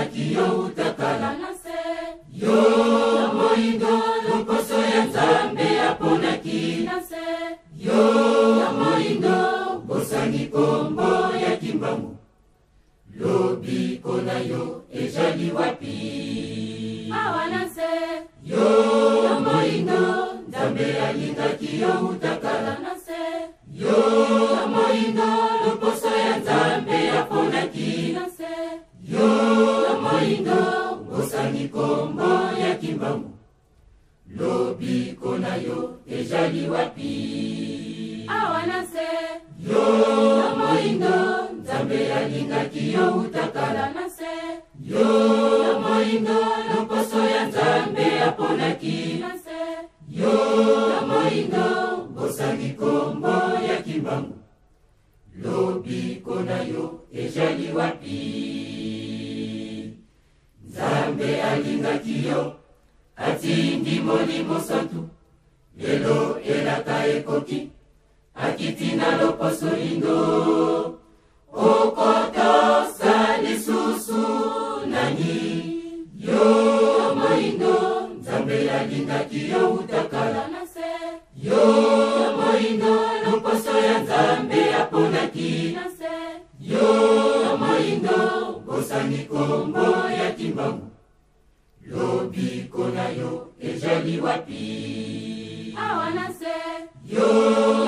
alingaki yo utakala na se. Yo ya moindo loposo ya Nzambe aponaki na se. Yo ya moindo bosangi kombo ya kimbangu. Lobiko na yo ezali wapi? Awa na se. Yo ya moindo Nzambe alingaki yo utakala na se. Yo ya moindo loposo ya Nzambe aponaki na se. Yo ya moindo bosangi kombo ya kimbangu. Lobiko na yo ezali wapi? Awa na se. Yo ya moindo Nzambe alingaki yo utakala na se. Yo ya moindo loposo ya Nzambe aponaki na se. Yo ya moindo bosangi kombo ya kimbangu. Lobiko na yo ezali wapi? Nzambe alingaki yo atindi molimo santu. Lelo elaka ekoki akitina loposo indo. Okotosa lisusu nani. Yo ya moindo Nzambe alingaki yo utakala na se. Yo ya moindo loposo ya Nzambe aponaki na se. Yo ya moindo bosangi kombo ya kimbangu. Lobiko na yo ezali wapi? Awa na se. Yo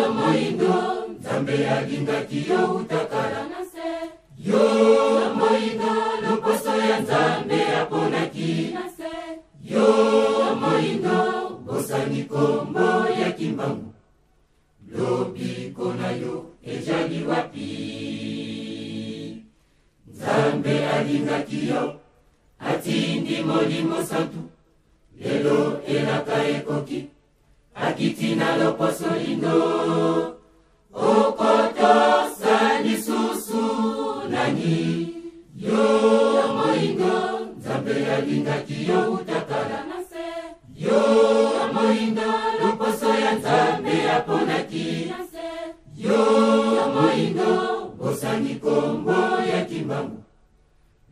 ya moindo Nzambe alingaki yo utakala na se. Yo ya moindo loposo ya Nzambe aponaki na se. Yo ya moindo bosangi kombo ya kimbangu. Lobiko na yo ezali wapi? Nzambe alingaki yo atindi molimo santu. Lelo elaka ekoki akitina loposo indo. Okotosa lisusu nani. Yo ya moindo Nzambe alingaki yo utakala na se. Yo ya moindo loposo ya Nzambe aponaki na se. Yo ya moindo bosangi kombo ya kimbangu.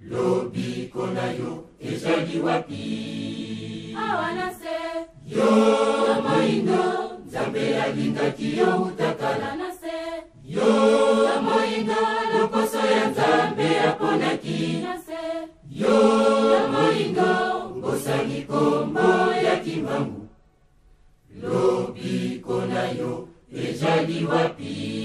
Lobiko na yo ezali wapi? Awa na se. Yo ya moindo Nzambe alingaki yo utakala na se. Yo ya moindo loposo ya Nzambe aponaki na se. Yo ya moindo bosangi kombo ya kimbangu. Lobiko na yo ezali wapi?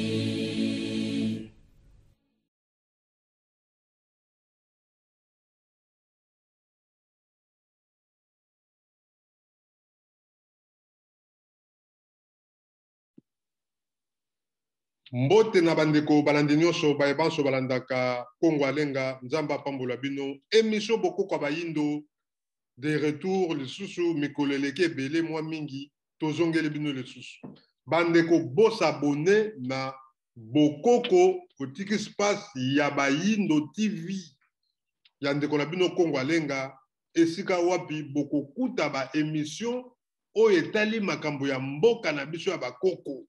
Mbote na bandeko balandi nyonso bayebanso balandaka Kongo Alenga. Nzamba pambola bino émission bokoko bayindo de retour lisusu mikoleleke ebele mwa mingi tozongeli bino lisusu. Bandeko bosa abonné na bokoko otiki space ya bayindo TV ya ndeko na bino Kongo Alenga. Esika wapi bokokuta ba émission oyo etali makambo ya mboka na biso ya bakoko.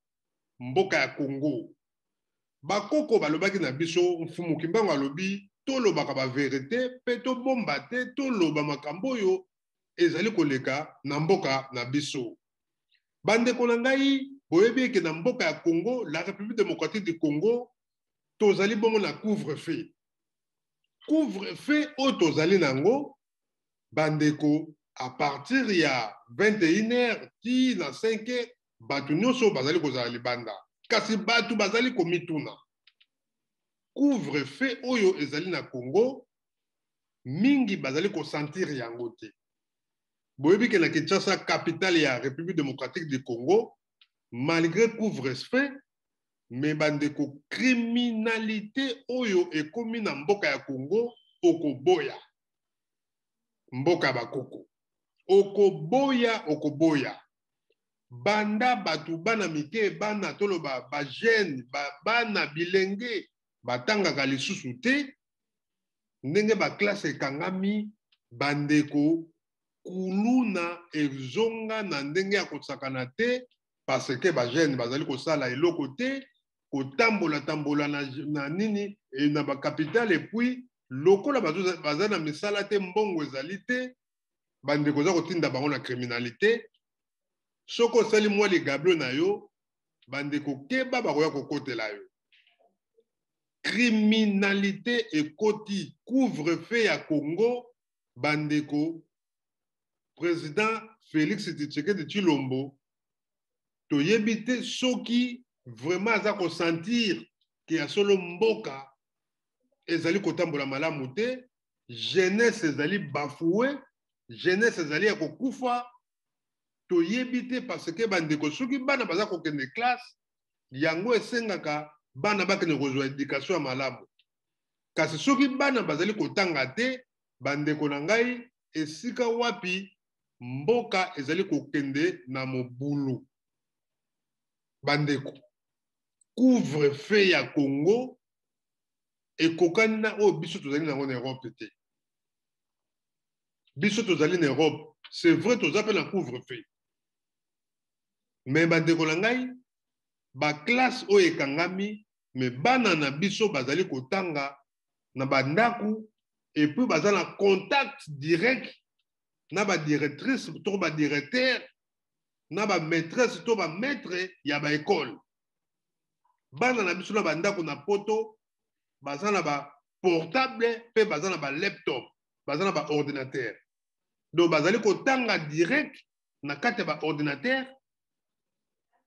Mboka ya Congo. Bakoko balobaki na biso mfumu kimbango alobi tolobaka ba vérité pe to bomba te toloba makambo yo ezali koleka na mboka na biso. Bandeko na ngai boyebi ke na mboka ya Congo, la République démocratique du Congo, tozali bongo na couvre-feu. Couvre-feu o tozali nango bandeko à partir ya 21h ti na 5h batu nyonso bazali kozala libanda. Kasi batu bazali komituna. Couvre-feu oyo ezali na Congo, mingi bazali kosentir yango te. Boyebi ke na Kinshasa, capitale ya République démocratique du Congo, malgré couvre-feu, mais bandeko criminalité oyo ekomi na mboka ya Congo okoboya. Mboka bakoko. Okoboya. Banda batu bana mike bana toloba ba jeune bana bilenge batangaka lisusu te ndenge ba classe ekangami bandeko kuluna ezonga na ndenge ya kosakana te parce que ba jeune bazali kosala eloko te kotambola na nini na ba capitale et puis lokola baza na misala te mbongo ezali te bandeko za kotinda bango na criminalité soko osali mwa ligablo na yo bandeko keba bakoya kokotela yo criminalité ekoti couvre-feu ya Congo bandeko président Félix Tshisekedi Tshilombo toyebi te soki vraiment aza kosentir ke ya solo mboka ezali kotambola malamu te jeunesse ezali bafoué jeunesse ezali ya kokufa toyebi te parce que bandeko soki bana baza kokende classe yango esengaka bana bakende kozwa éducation ya malamu kasi soki bana bazali kotanga te bandeko na ngai esika wapi mboka ezali kokende na mobulu bandeko couvre-feu ya Congo ekokani na oyo biso tozali nango na Europe te biso tozali na Europe c'est vrai toza mpe na couvre-feu mais bandeko na ngai baklasse oyo ekangami me bana na biso bazali kotanga na bandako epuis baza na contact direct na badirectrice to badirecteur na bamaîtresse to bamaître ya baekole bana na biso na bandako na poto baza na baportable mpe baza na balaptop baza na baordinateur donc bazali kotanga direct na kati ya baordinateur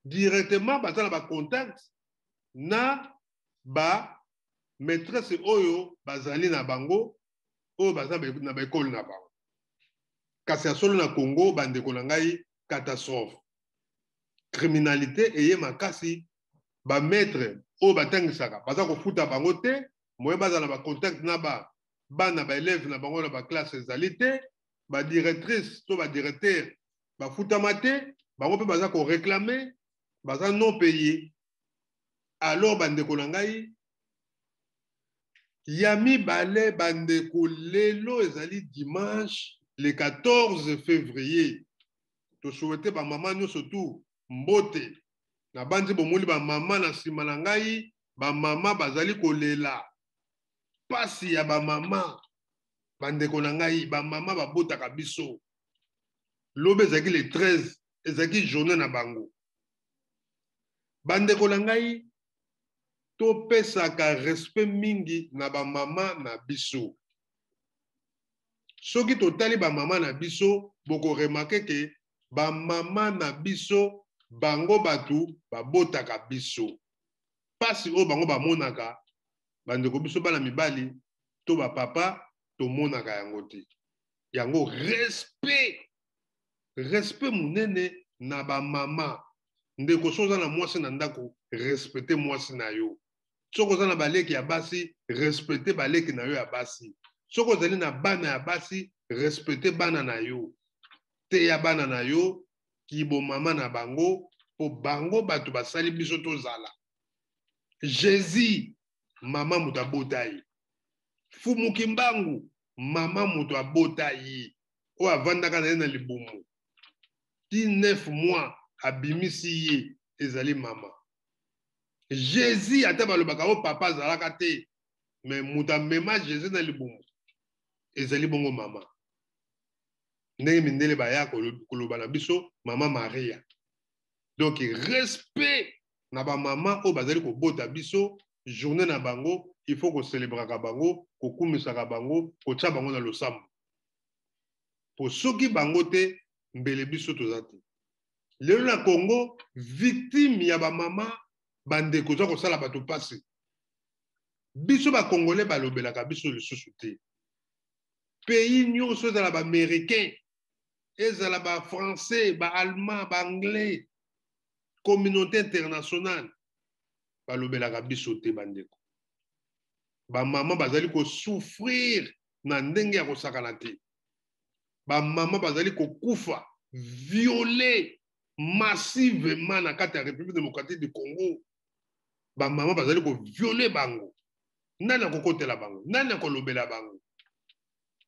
directement baza na bacontact na bamaîtresse oyo bazali na bango oyo baza na baekole na bango kasi ya solo na Congo bandeko na ngai catastrophe criminalité eye makasi bamaître oyo batangisaka baza kofuta bango te moye baza na bacontact na bana baélève na bango na baklasse ezali te badirectrice to badirecteur bafutama te bango mpe baza koréclame baza non payé alors bandeko na ngai ya mibale bandeko lelo ezali dimanche le 14 février tosouhaite bamama nyonso tu mbote na bandi bomoni bamama na nsima na ngai bamama bazali kolela pasi ya bamama bandeko na ngai bamama babotaka biso lobe ezalaki le 13 ezalaki journée na bango bandeko na ngai topesaka respect mingi na bamama na biso soki totali bamama na biso bokoremake ke bamama na biso bango batu babotaka biso pasi oyo bango bamonaka bandeko biso bana mibali to bapapa tomonaka yango te yango respect munene na bamama ndeko so oza na mwasi na ndako respecte mwasi na yo soki oza na baleki ya basi respecte baleki na yo ya basi soki ozali na bana ya basi respecte bana na yo teya bana na yo kibomama na bango po bango bato basali biso tozala Jésus mama moto abota ye fumuki mbangu mama moto abota ye oyo avandaka na ye na libumu ti 9 mois abimisi ye ezali mama Jésus ata balobaka o papa azalaka te mais moto amema Jésus na libumu ezali bongo mama ndenge mindele baya koloba na biso mama Maria donc respect na bamama oyo bazali kobota biso journée na bango il faut kocélébraka bango kokumisaka bango kotia bango na losambo po soki bango te mbele biso toza te lelo na Congo victime ya bamama bandeko za kosala bato pasi biso bakongolais balobelaka biso lisusu te pays nyonso ezala baaméricain ezala bafrançais baallemand baanglais communauté internationale balobelaka biso te bandeko bamama bazali kosouffrir na ndenge ya kosakana te bamama bazali kokufa violé massivement na kati ya République démocratique du Congo bamama bazali koviole bango nani akokotela bango nani akolobela bango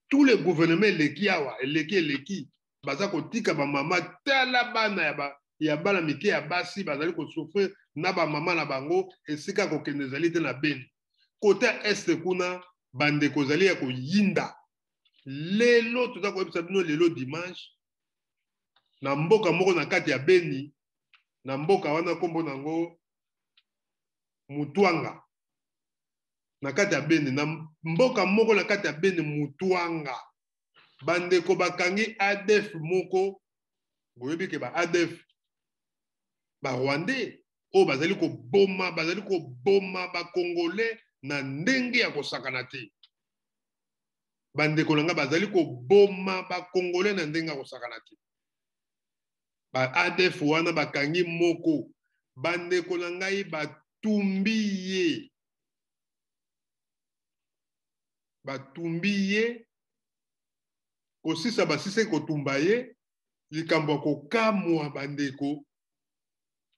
tous les gouvernements eleki awa eleki baza kotika bamama tala bana ya bana mike ya basi bazali kosouffrir na bamama na bango esika kokende ezali te na Beni côté est kuna bandeko zali ya koyinda lelo toza koyebisa bino lelo dimanche na mboka moko na kati ya Beni, na mboka wana kombo nango Mutwanga, na kati ya Beni, na mboka moko na kati ya Beni Mutwanga, bandeko bakangi ADF moko, boyebi ke ba ADF ba Rwandais o bazali ko boma ba Congolais na ndenge ya kosakana te. Bandeko nanga bazali ko boma ba Congolais na ndenge ya kosakana te. Ba ADF wana bakangi moko, bandeko na ngai batumbi ye. Batumbi ye, kosisa basise kotumba ye, likambo kokamwa bandeko,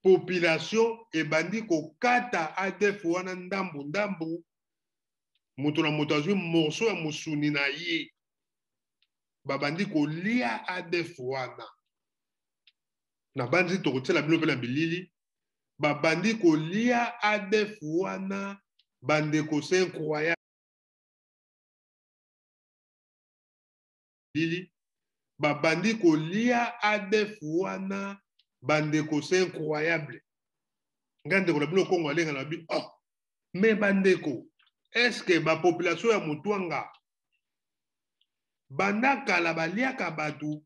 population ebandi kokata ADF wana ndambu ndambu, mutu na mutu azwi morceau ya musuni na ye, babandi kolia ADF wana. Na bandi tokotela bino pe na bilili, babandi kolia ADF wana, bandeko c'est incroyable. Babandi kolia ADF wana, bandeko c'est incroyable. Ngande ko bino Kongo alenga na bi, oh, mais bandeko, est-ce que ba population ya Mutwanga bandaka la baliaka batu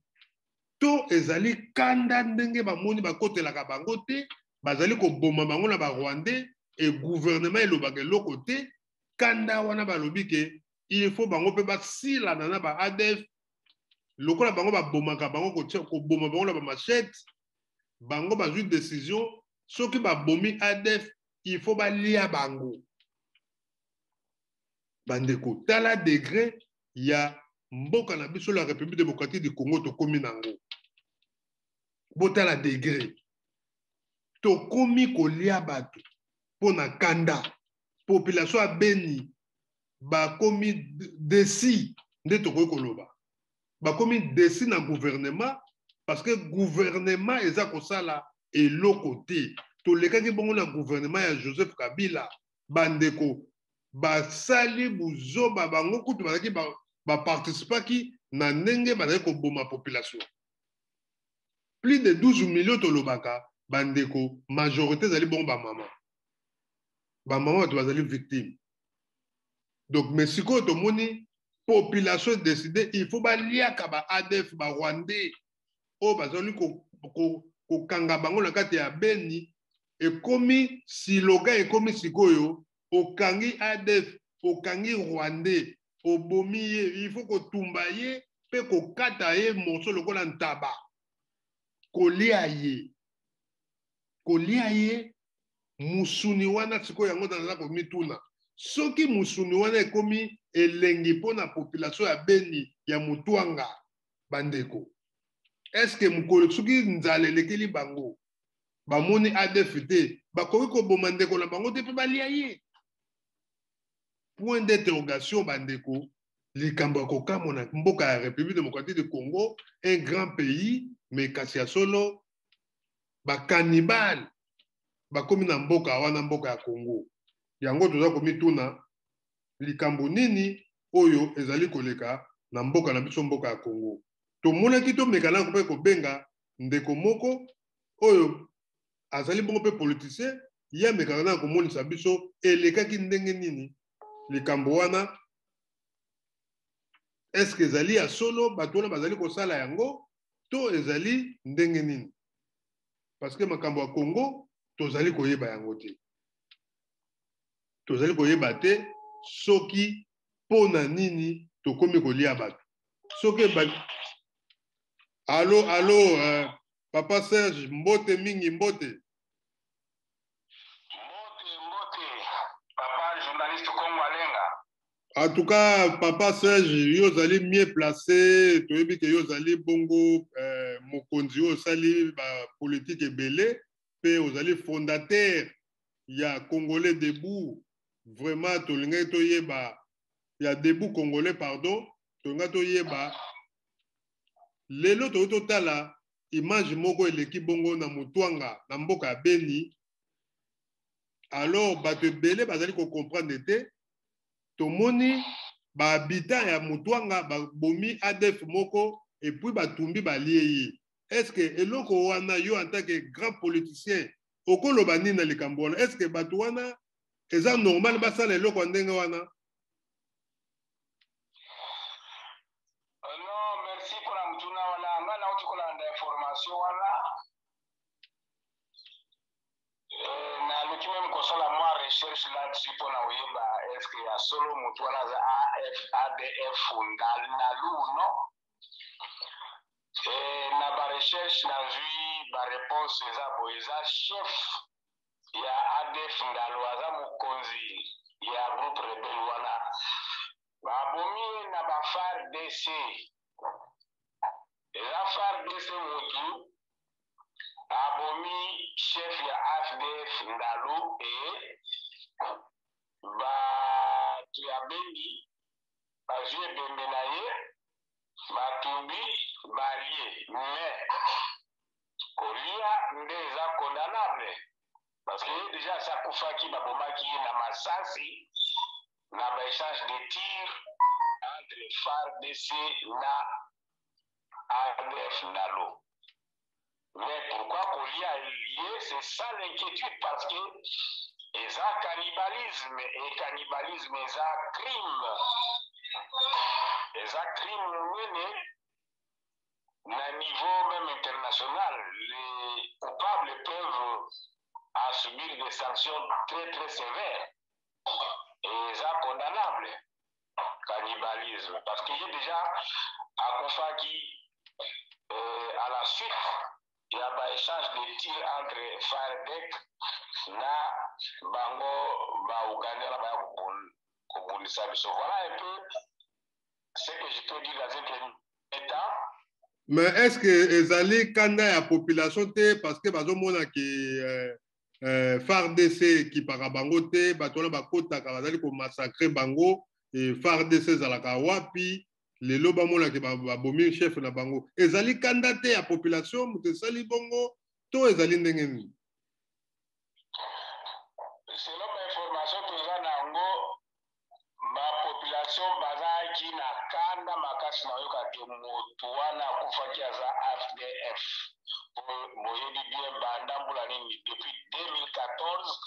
to ezali kanda ndenge bamoni bakotelaka bango te, bazali ko boma bango na ba Rwandais et gouvernement elobaka eloko te, kanda wana balobi ke il faut bango pe basila na ba ADF lokola bango babomaka bango ko boma bango na ba machette, bango bazwi décision soki babomi ADF il faut balia bango. Bandeko tala degré ya mboka na biso la République démocratique du Congo to komi nango. Botala degré to komi kolia batu pona kanda, population a Beni ba komi desi nde to koyi koloba, ba komi desi na gouvernement parce que gouvernement eza kosala eloko te. To lekaki bongo na gouvernement ya Joseph Kabila, bandeko basali buzoba bango kutu bazaki ba participaki na ndenge bazali koboma population. Plus de 12 millions tolobaka, bandeko majorité zali bongo ba mama. Ba mama to bazali victime. Donc mais siko to moni population décidé il faut baliaka ba ADF ba Rwandais o bazali ko kanga bango na kati ya Beni, ekomi siloga ekomi sikoyo okangi ADF okangi Rwandais obomi ye, il faut kotumba ye pe kokata ye morceau lokola ntaba kolia ye musuni wana sikoyo yango naza komituna soki musuni wana ekomi elengi mpona population ya Beni ya Mutwanga, bandeko est-ce que mukolo soki nzala elekeli bango bamoni ADF te bakoki koboma ndeko na bango te mpe balia ye? Point d'interrogation, bandeko, likambo ya kokamona mboka ya République démocratique du Congo, un grand pays, mais kasi ya solo ba cannibale bakomi na mboka wana mboka ya Congo. Yango toza komituna likambo nini oyo ezali koleka na mboka na biso mboka ya Congo. Tomonaki tomekana mpe kobenga ndeko moko oyo azali bongo pe politicien ya mekana na komonisa biso elekaki ndenge nini likambo wana. Est-ce que ezali ya solo bato wana bazali kosala yango to ezali ndenge nini? Parce que makambo ya Congo tozali koyeba yango te. Tozali koyeba te soki pona nini tokomi kolia bato. Soki Allô, Papa Serge, mbote mingi mbote. Mbote, Papa journaliste Congo Alenga. En tout cas, Papa Serge, yo zali mieux placé, toyebi ke yo zali bongo mokonzi yo sali ba politique ebele, pe ozali fondateur ya Congolais debout. Vraiment tolinga toyeba ya debout Congolais pardon, tolinga toyeba lelo totala image moko eleki bongo na Mutwanga na mboka ya Beni. Alors bato ebele bazali ko comprendre te tomoni ba habitant ya Mutwanga ba bomi ADF moko et puis ba tumbi ba lié. Est-ce que eloko wana yo en tant que grand politicien okoloba nini na likambo wana? Est-ce que bato wana eza normal basala eloko ndenge wana? Non, merci pour la mutuna wana. Nga na uti kolanda information wana. Na luki même kosola moi recherche là-dessus pour na oyeba est-ce que ya solo mutu wana za ADF na lu non? Na ba recherche na vue ba réponse eza chef ya ADF ndalo aza mukonzi ya groupe rebel wana. Babomi na ba FARDC. Eza FARDC mutu abomi chef ya AFDF ndalo et batu ya bengi bazwi ebembe na ye batumbi balie mais kolia nde eza condamnable parce que ye déjà asa kufaki babomaki ye na masasi na baéchange de tir entre FARDC na ADF ndalo. Mais pourquoi Kolia est lié? C'est ça l'inquiétude, parce que c'est un cannibalisme, et cannibalisme est un crime. C'est un crime mené à un niveau même international. Les coupables peuvent subir des sanctions très très sévères. Et c'est condamnable, cannibalisme. Parce qu'il y a déjà à Kofaki, à la suite, il y a un échange de tirs entre FARDC na bango ba Ouganda la ba Kobundisa biso. Voilà un peu ce que je peux dire dans un premier état. Mais est-ce que ezali kanda ya population te parce que bazomona ki FARDC qui para bango te batona bakotaka bazali ko massacrer bango et FARDC zalaka wapi lelo bamona ke babomi chef na bango ezali kanda te ya population mutu sali bongo to ezali ndenge nini? Selon ma information toza nango ma population bazaki na kanda makasi na yoka ke motu wana akufaki aza AFDF moyebi bien bandambula nini depuis 2014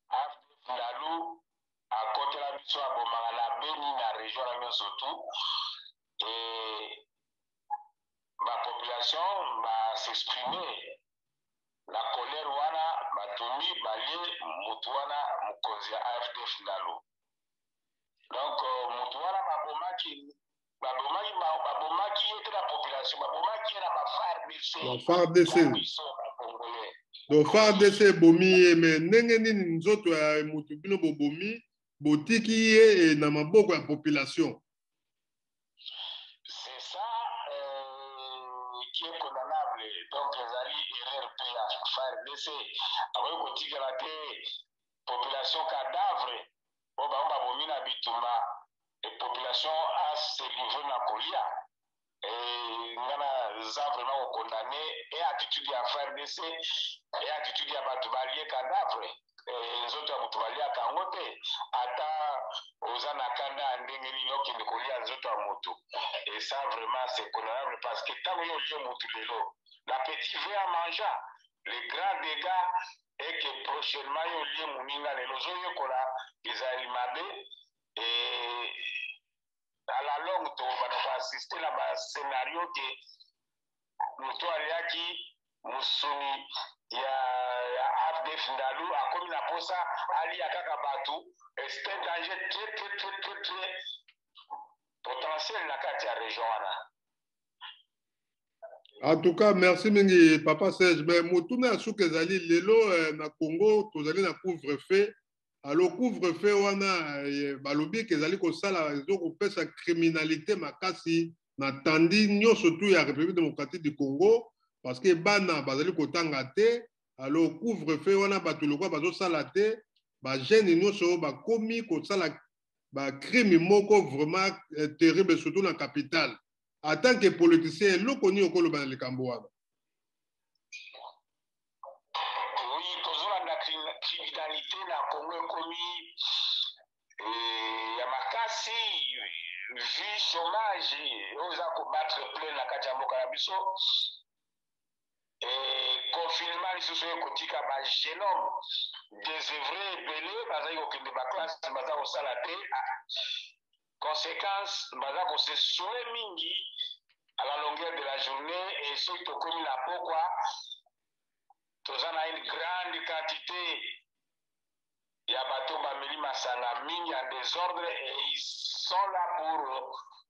AFDF ndalu akotela biso abomaka na Beni na région na nyonso tu et ma population va s'exprimer la colère wana batumi balie mutu wana mukonzi ya AFDF ndalu. Donc mutu wana babomaki ete la population babomaki na ba FARDC. Donc FARDC bomi mais ndenge nini nzoto ya mutu bino bobomi botiki ye na maboko ya population? C'est ça qui est condamnable. Donc les alliés RRP à FARDC avec kotika la population cadavre o ba bomi na bituma et population a se livré na Kolia et ngana za vraiment condamné et attitude ya FARDC et attitude ya batu balie cadavre nzoto ya mutu balia kango te ata oza na kanda ndenge nini okende kolia nzoto ya mutu et ça vraiment c'est condamnable parce que tant yo lie mutu lelo l'appétit veut à manger. Les grands dégâts est que prochainement yo lie muninga lelo zoyekola ezali mabe et à la longue to va assister à un scénario que mutu aliaki musuni ya AFDF ndalu akomi na posa ali akaka batu c'est un danger très potentiel na kati ya région wana. En tout cas, merci mingi Papa Serge. Mais mutuna suke zali lelo na Congo tozali na couvre-feu. Alors couvre-feu wana balobi ke zali ko sala zo ko pesa criminalité makasi na tandi nyonso tu ya République démocratique du Congo parce que bana bazali ko tanga te. Alors couvre-feu wana batu lokwa bazo sala te ba jeune nyonso ba komi ko sala ba crime moko vraiment terrible surtout na capitale. En tant que politicien, l'on connaît au Colombie le Cambouana. Oui, toujours la criminalité na Congo commis vu chômage, on a combattre plein la Kajamboka la biso. Et confinement, ils se sont écoutés comme un jeune homme désœuvré, belé, parce qu'il y a des classes, parce au salaté. Conséquence, parce qu'on se souvient mingi à la longueur de la journée, et ceux qui ont commis la peau, quoi, tous en a une grande quantité. Il y a bateau Bameli Masanga mingi en désordre, et ils sont là pour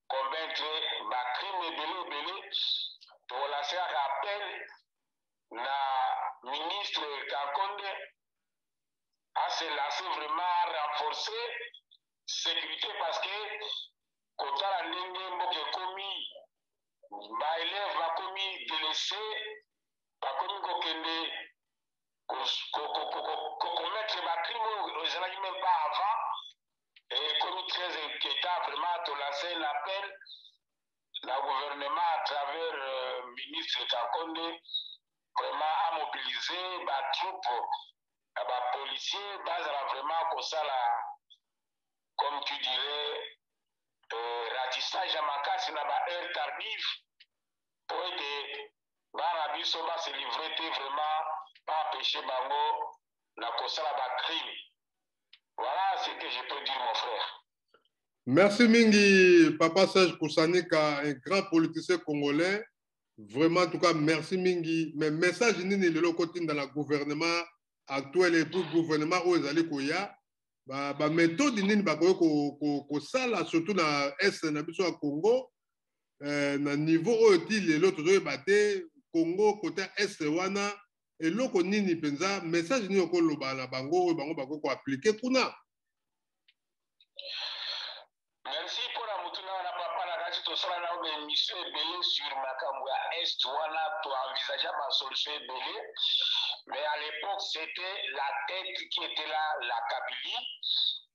combattre ma crime belé, pour lancer un rappel. La ministre Kankonde a se lancé vraiment à renforcer sécurité parce que quand on a un commis, ma élève va commis délaissé, va commis kokende, commettre ma crime, ils n'en même pas avant, et commis très inquiétant, vraiment, de lancer un appel, le gouvernement à travers le ministre Kankonde, vraiment à mobiliser les troupes, les policiers, vraiment comme ça, comme tu dirais, ratissage à ma casse, dans la heure tardive, pour que Barabiso va se livrer vraiment, pas empêcher Bango, la cause la crime. Voilà ce que je peux dire, mon frère. Merci Mingi, Papa Serge Koussanika, un grand politicien congolais. Vraiment, en tout cas, merci Mingi. Mais message nini le côté dans le gouvernement actuel et pour le gouvernement où ils allaient koya, bah méthode nini ba ko sala surtout dans est na biso à Congo, na niveau où il l'autre batté Congo côté est wana et loko nini penza message nini ko loba na bango bango ko appliquer kuna. Merci pour la moutuna na papa la gâte to sala na une mission belé sur makambo ya est wana to envisager ma solution belé. Mais à l'époque, c'était la tête qui était là, la Kabylie.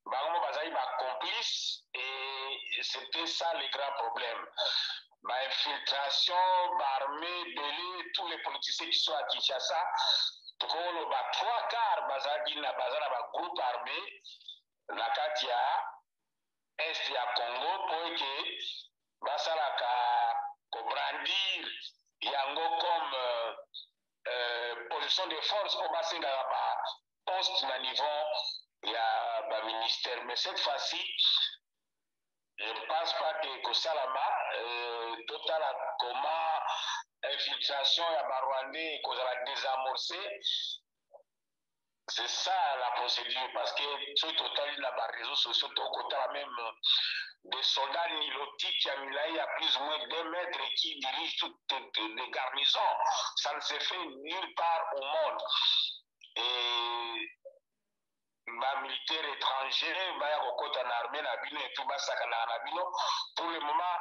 Bango Bazaï ma complice et c'était ça le grand problème. Ma infiltration, l'armée, belé, tous les politiciens qui sont à Kinshasa, tout le monde, trois quarts Bazaï na Bazana, ma groupe armé, la Katia, Est ya Congo, pour que Basala ka brandir yango comme position de force pour passer dans la poste à niveau du ministère. Mais cette fois-ci, je ne pense pas que Salama, total comment infiltration à Rwandais, qu'on a désamorcé. C'est ça la procédure, parce que sur total, il y a des réseaux sociaux, au même des soldats nilotiques qui a plus ou moins 2 mètres et qui dirigent toutes les garnisons. Ça ne se fait nulle part au monde. Et les militaires étrangers, en armée, et tout pour le moment,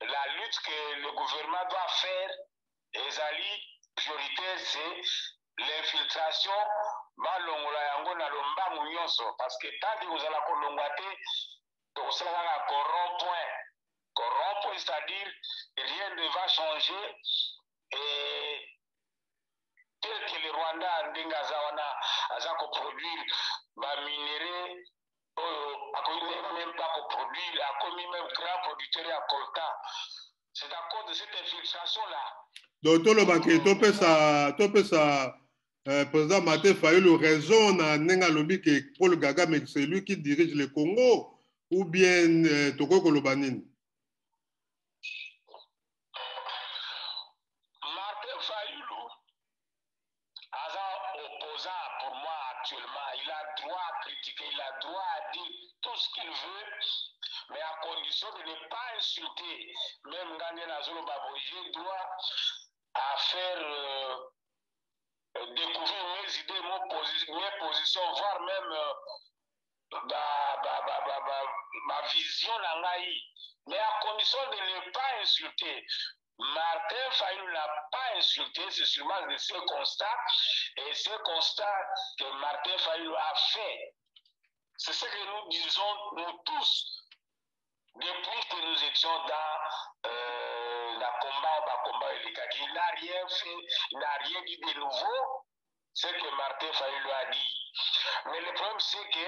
la lutte que le gouvernement doit faire, les alliés prioritaires, c'est l'infiltration. Parce que tant que vous allez donc corrompre, c'est-à-dire rien ne va changer et tel que le Rwanda a produire minerai, même pas produire, a commis même grand producteur à coltan. C'est à cause de cette infiltration-là. Donc, tout ça, président Martin Fayulu raison na nenga lobi que Paul Kagame c'est lui qui dirige le Congo ou bien Toko Kolobanine. Martin Fayulu as un opposant pour moi actuellement. Il a droit à critiquer, il a droit à dire tout ce qu'il veut, mais à condition de ne pas insulter. Même Gandhi Nazolo Babo, j'ai droit à faire découvrir mes idées, mes positions, voire même ma vision d'Angaï, mais à condition de ne pas insulter. Martin Fayulu n'a pas insulté, c'est sûrement de ce constat, et ce constat que Martin Fayulu a fait, c'est ce que nous disons, nous tous, depuis que nous étions dans la combat électrique. Il n'a rien fait, il n'a rien dit de nouveau, ce que Martin Fayulu a dit. Mais le problème, c'est que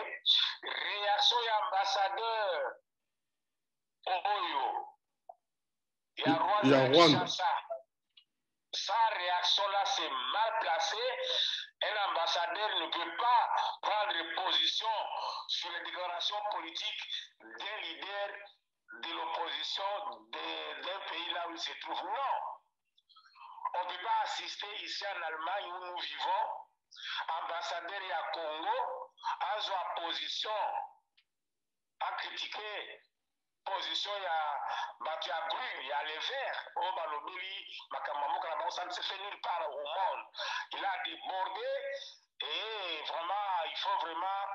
réaction et ambassadeur Oyo, il y a Rwanda. Sa réaction là, c'est mal placé. Un ambassadeur ne peut pas prendre position sur les déclarations politiques d'un leader de l'opposition d'un pays là où il se trouve. Non. On ne peut pas assister ici en Allemagne où nous vivons, ambassadeur à Congo, à sa position, à critiquer position ya green, il y a les verts, au balobili, makamamouka, ça ne se fait nulle part au monde. Il a débordé et vraiment, il faut vraiment,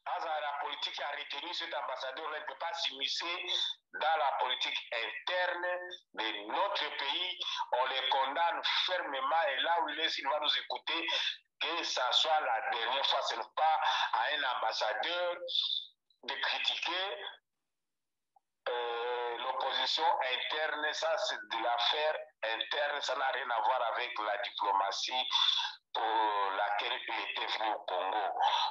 la politique a retenu cet ambassadeur, il ne peut pas s'immiscer dans la politique interne de notre pays. On les condamne fermement et là où il est, il va nous écouter, que ça soit la dernière fois, ce n'est pas à un ambassadeur de critiquer l'opposition interne, ça c'est de l'affaire interne, ça n'a rien à voir avec la diplomatie pour laquelle il était venu au Congo.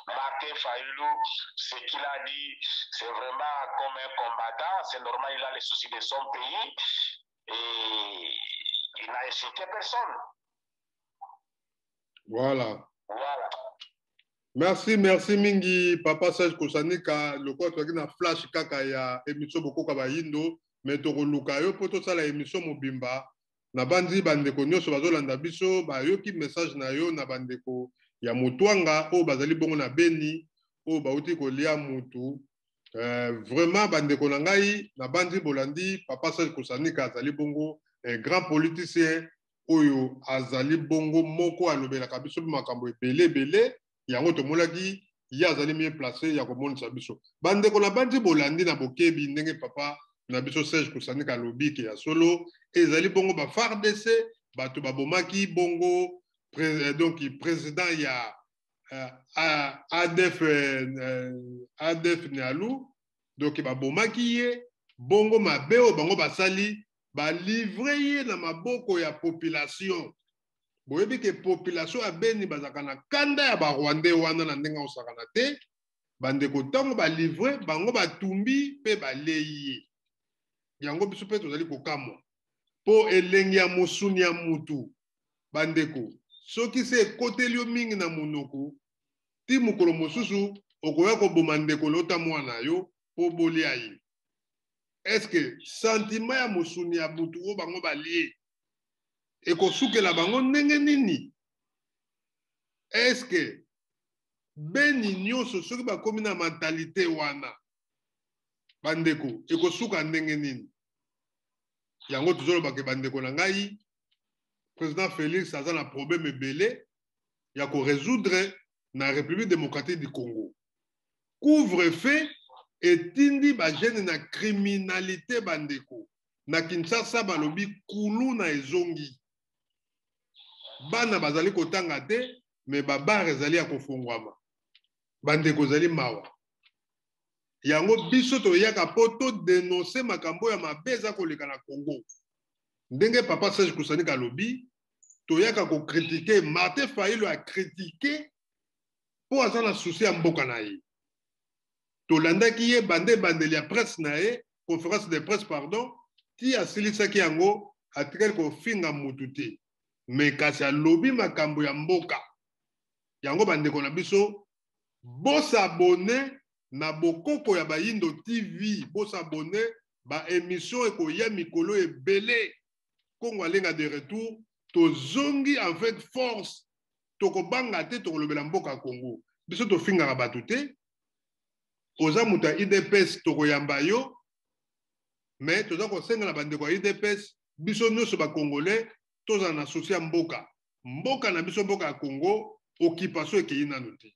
Martin Fayulu, ce qu'il a dit, c'est vraiment comme un combattant, c'est normal, il a les soucis de son pays et il n'a insulté personne. Voilà. Voilà. Merci mingi Papa Serge Kosanika loko toki na flash kaka ya émission bokoka ba yindo mais to luka yo poto sala émission mobimba na bandi bandeko nyonso bazolanda biso ba yoki message na yo na bandeko ya mutwanga o bazali bongo na Beni o bauti kolia mutu vraiment bandeko na ngai na bandi bolandi Papa Serge Kosanika azali bongo un grand politicien oyo azali bongo moko alobelaka biso makambo ebele yango tomolaki ya azali mieux placé ya komonisa biso bandeko na bandi bolandi na bokebi ndenge Papa na biso Serge Kosanika lobike ya solo ezali bongo ba FARDC bato babomaki bongo donc président ya ADF Nialou donc babomaki ye bongo mabeo bango basali ba livrer ye na maboko ya population. Boyebi ke population ya Beni bazaka na kanda ya ba Rwandais wana na ndenga osakana te bandeko tango ba livrer bango batumbi pe baleyi yango biso pe tozali kokamwa po elengi ya mosuni ya mutu bandeko soki se ekoteli yo mingi na monoko ti mokolo mosusu okoya koboma ndeko lota mwana yo po bolia ye. Est-ce que sentiment ya mosuni ya mutu o bango balie ekosukela bango ndenge nini? Est-ce que Beni nyonso soki bakomi na mentalité wana bandeko ekosuka ndenge nini? Yango tozolobaka bandeko na ngai président Félix aza na problème ebele ya ko résoudre na République démocratique du Congo. Couvre-feu etindi ba jeune na criminalité bandeko na Kinshasa balobi kulu na ezongi. Bana bazali kotanga te me babar ezali ya kofungwama bandeko zali mawa yango biso toyaka po to dénoncer makambo ya mabe eza koleka na Congo ndenge Papa Serge Kosanika lobi toyaka ko critiquer Martin Fayulu a critiquer po aza na souci ya mboka na ye tolandaki ye bandeli ya presse na ye conférence de presse pardon ti asilisaki yango atikali kofinga mutu te me kasi alobi makambo ya mboka yango bandeko na biso bosabone na bokoko ya Bayindo TV bosabone ba émission ekoya mikolo ebele Congo alenga de retour tozongi avec force tokobanga te tokolobela mboka Congo biso tofingaka bato te oza muta IDPS tokoyamba yo mais toza kosenga na bandeko ya IDPS biso nyonso ba Congolais toza na souci ya mboka na biso mboka ya Congo occupation ekei nanu te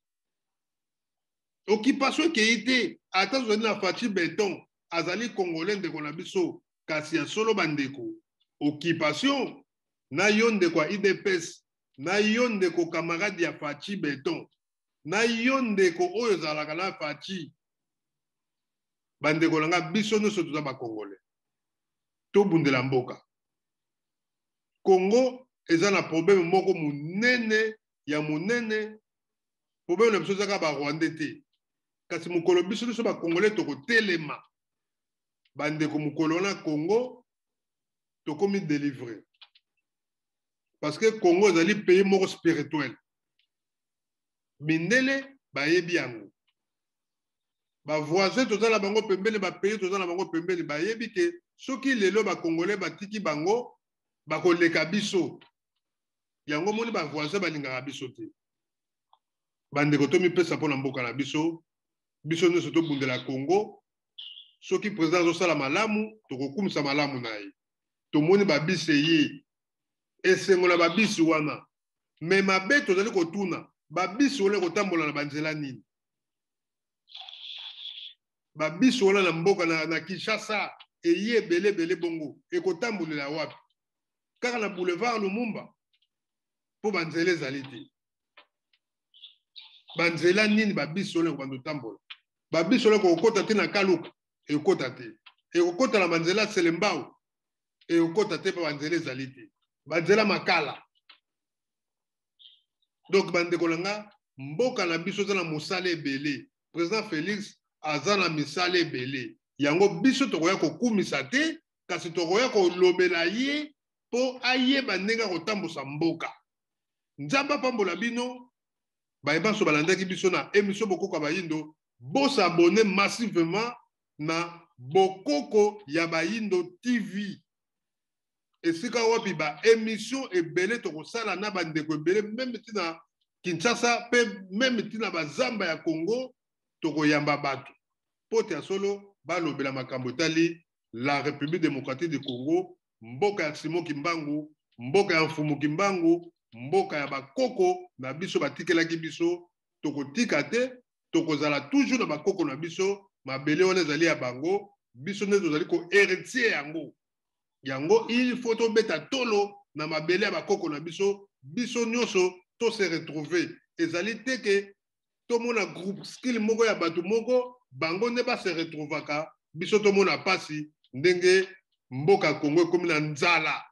occupation ekei te ata tozali na Fachi Beton azali Congolais ndeko na biso kasi ya solo bandeko occupation na yo ndeko ya IDPS na yo ndeko camarade ya Fachi Beton na yo ndeko oyo zalaka na Fachi bandeko nanga biso nyonso toza ba Congolais tobundela mboka Congo eza na problème moko munene ya munene problème na biso ezaka ba Rwandais te kasi mokolo biso nyonso ba Congolais tokotelema bandeko mokolo na Congo tokomi délivré parce que Congo ezali pays moko spirituel mindele bayebi yango ba voisin tozala bango pembeni ba pays tozala bango pembeni bayebi ke soki lelo ba congolais batiki bango bakoleka biso yango moni ba voisin balingaka biso te bandeko tomipesa mpona mboka na biso biso nyonso tobundela Congo soki président azosala malamu tokokumisa malamu na ye tomoni babisi ye esengo na babisi wana me mabe tozali kotuna babisi wana kotambola na banzela nini babisi wana na mboka na Kinshasa eye ebele bongo ekotambolela wapi kaka na boulevard Lumumba po banzela ezali te banzela nini babisi wana ekobanda kotambola babisi wana kokota te na Kaluka ekokota te ekokota na banzela Selembao ekokota te pa banzela ezali te banzela Makala donc bandeko nanga mboka na biso za na mosala ebele président Félix aza na misala ebele yango biso tokoya kokumisa te kasi tokoya kolobela ye po ayeba ndenge kotambusa mboka nzambe apambola bino bayebanso balandaki biso na émission Bokoko Bayindo bosabone massivement na Bokoko ya Bayindo TV esika wapi ba émission ebele tokosala na bandeko ebele même tina Kinshasa pe même tina bazamba ya Congo tokoyamba bato pote ya solo balobela makambo tali la République démocratique du Congo mboka ya Simon Kimbangu mboka ya Mfumu Kimbangu mboka ya bakoko na biso batikelaki biso tokotika te tokozala toujours na bakoko na biso mabele wana ezali ya bango biso nde tozali ko héritier yango il faut tobeta tolo na mabele ya bakoko na biso biso nyonso to se retrouver ezali te ke tomona groupe skill moko ya bato moko bango nde ba se retrouvaka biso tomona pasi ndenge mboka Congo ekomi na nzala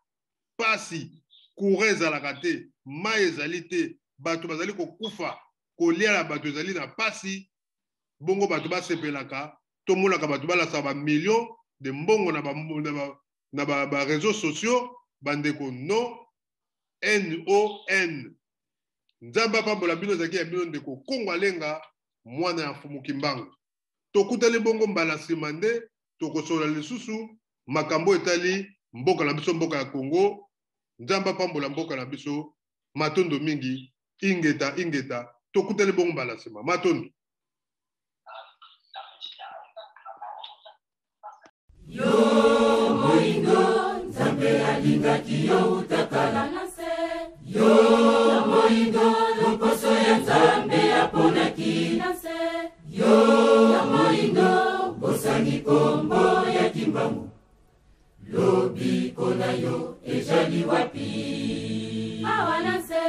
pasi courant ezalaka te mai ezali te bato bazali kokufa koliala bato ezali na pasi bongo bato basepelaka tomonaka bato balasaka bamillion de mbongo na ba réseaux sociaux bandeko non NON nzamba pambola bino zaki ya bino ndeko Kongo alenga mwana ya Mfumu Kimbangu tokutali bongo mbala nsima nde tokosola lisusu makambo etali mboka na biso mboka ya Congo nzamba pambola mboka na biso matondo mingi ingeta tokutali bongo mbala nsima matondo yo moindo nzambe alingaki yo utakala na se yo moindo loposo ya nzambe aponaki na se yo moindo bosani kombo ya Kimbangu lobiko na yo ezali wapi awa na se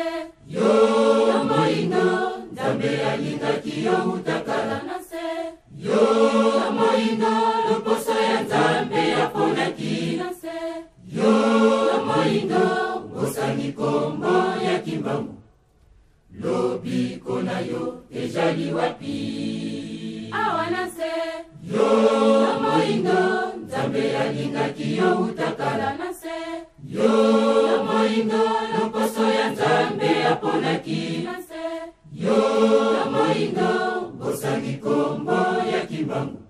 yo moindo nzambe alingaki yo utakala na se yo moindo loposo ya nzambe aponaki na se yo moindo bosani kombo ya Kimbangu lobiko na yo ezali wapi awa na se yo moindo nzambe alingaki yo utakala na se yo moindo loposo ya nzambe aponaki na se yo moindo bosani kombo ya Kimbangu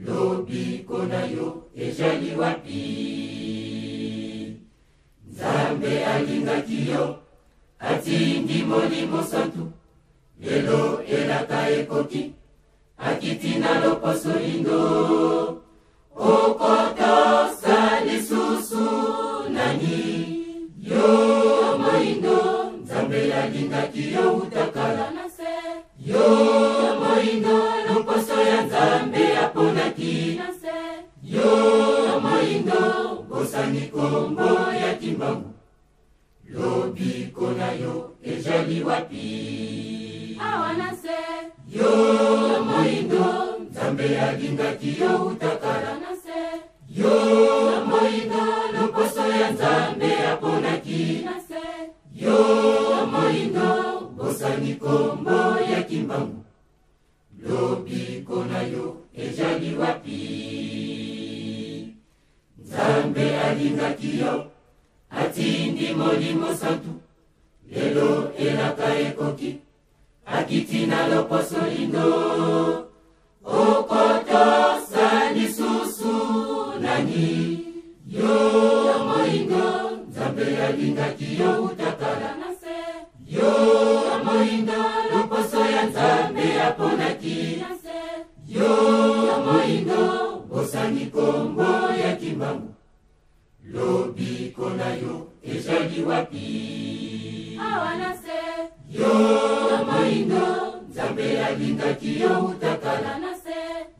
lobiko na yo ezali wapi nzambe alingaki yo atindi molimo santu lelo elaka ekoki akitina loposo lindo okotosa lisusu nani yo moindo nzambe alingaki yo utakala na se yo moindo loposo ya nzambe aponaki na se yo moindo bosani kombo ya Kimbangu lobiko na yo ezali wapi awa na se yo moindo nzambe alingaki yo utakala na se yo moindo loposo ya nzambe aponaki na se yo moindo bosani kombo ya Kimbangu. lobiko na yo ezali wapi? alingaki yo atindi molimo santu lelo elaka ekoki akiti na loposo lindo okotosa lisusu nani yo moindo nzambe alingaki yo utakala na se yo moindo loposo ya nzambe aponaki na se yo moindo bosani kombo ya kimbangu lobiko na yo ezali wapi awana se yo moindo nzambe alingaki yo utakala na se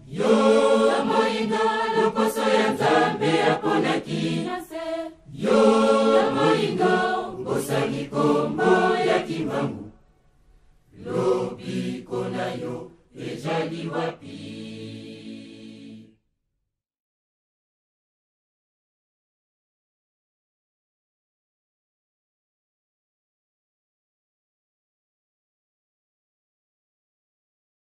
yo moindo loposo ya nzambe aponaki na se yo moindo bosani kombo ya kimbangu lobiko na yo ezali wapi